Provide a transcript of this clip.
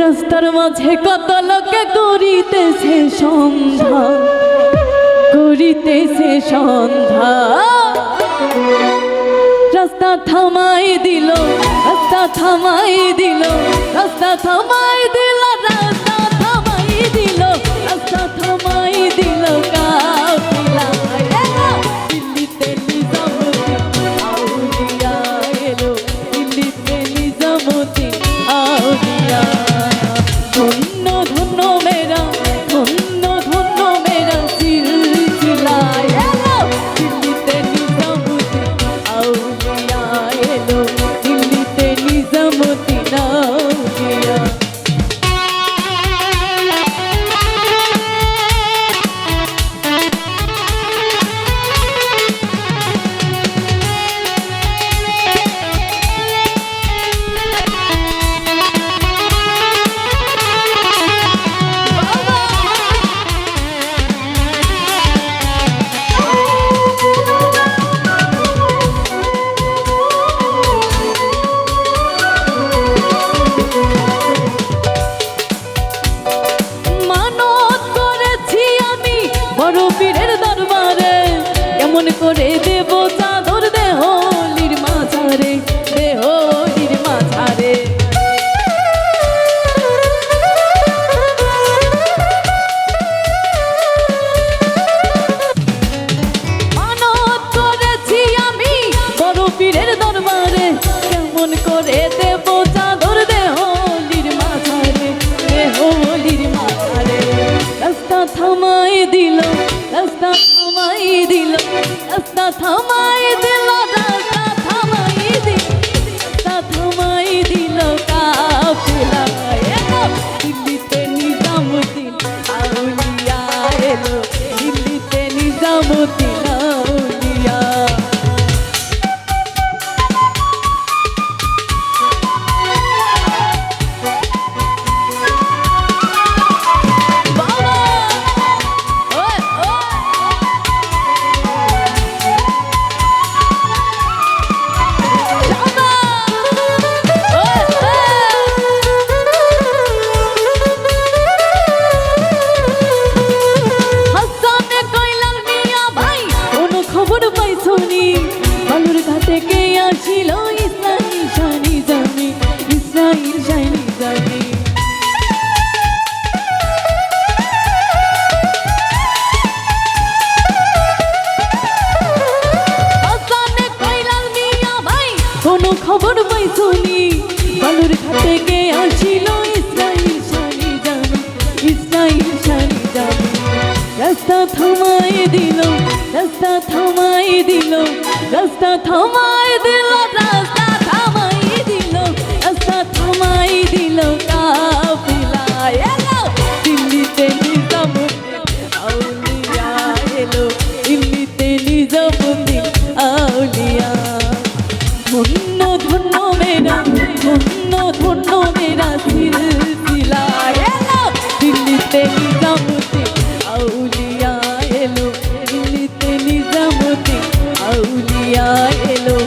রাস্তার মাঝে কত লোকে করিতেছে সন্ধ্যা, করিতেছে সন্ধ্যা। রাস্তা থামাই দিল, রাস্তা থামাই দিল, রাস্তা থামাই দিল, রাস্তা থামাই দিল, রাস্তা থামাই দিল কাফিলা। দিল্লিতে নিজামুদ্দিন আউলিয়া এলো, দিল্লিতে নিজামুদ্দিন আউলিয়া। ধন্য ধন্য মেরা, ধন্য ধন্য মেরা সিলসিলা এলো, দিল্লিতে নিজামুদ্দিন আউলিয়া এলো, দিল্লিতে নিজামুদ্দিন আউলিয়া। বড় পীরের দরবারে কেমন করে দেব চাদর দেহলির মাঝারে, দেহলির মাঝারে। মানত করেছি আমি বড় পীরের দরবারে, কেমন করে দেব চাদর দেহলির মাঝারে, দেহলির মাঝারে। রাস্তা থামাই দিল, রাস্তা থামাই দিল, রাস্তা থামাই দিল, রাস্তা থামাই দিল, রাস্তা থামাই দিল কাফেলা এলো, দিল্লিতে নিজামুদ্দিন আউলিয়া এলো, দিল্লিতে নিজামুদ্দিন আউলিয়া। বালুর ঘাটে কে আসিল ইসরাইল শানি জামি, ইসরাইল শানি জামি। হাসানে কইলাল মিয়া ভাই কোনো খবর পাইছনি, বালুর ঘাটে কে আসিল ইসরাইল শানি জামি, ইসরাইল শানি জামি। রাস্তা থামাই দিল, রাস্তা থামাই দিল, রাস্তা থামাই দিল, রাস্তা থামাই দিল, রাস্তা থামাই দিল কাফিলা এলো, দিল্লিতে নিজামুদ্দিন আউলিয়া এলো, দিল্লিতে নিজামুদ্দিন আউলিয়া। ধন্য ধন্য মেরা, ধন্য ধন্য মেরা সিলসিলা এলো, দিল্লিতে নিজামুদ্দিন আউলিয়া এলো, দিল্লিতে নিজামুদ্দিন আউলিয়া এলো।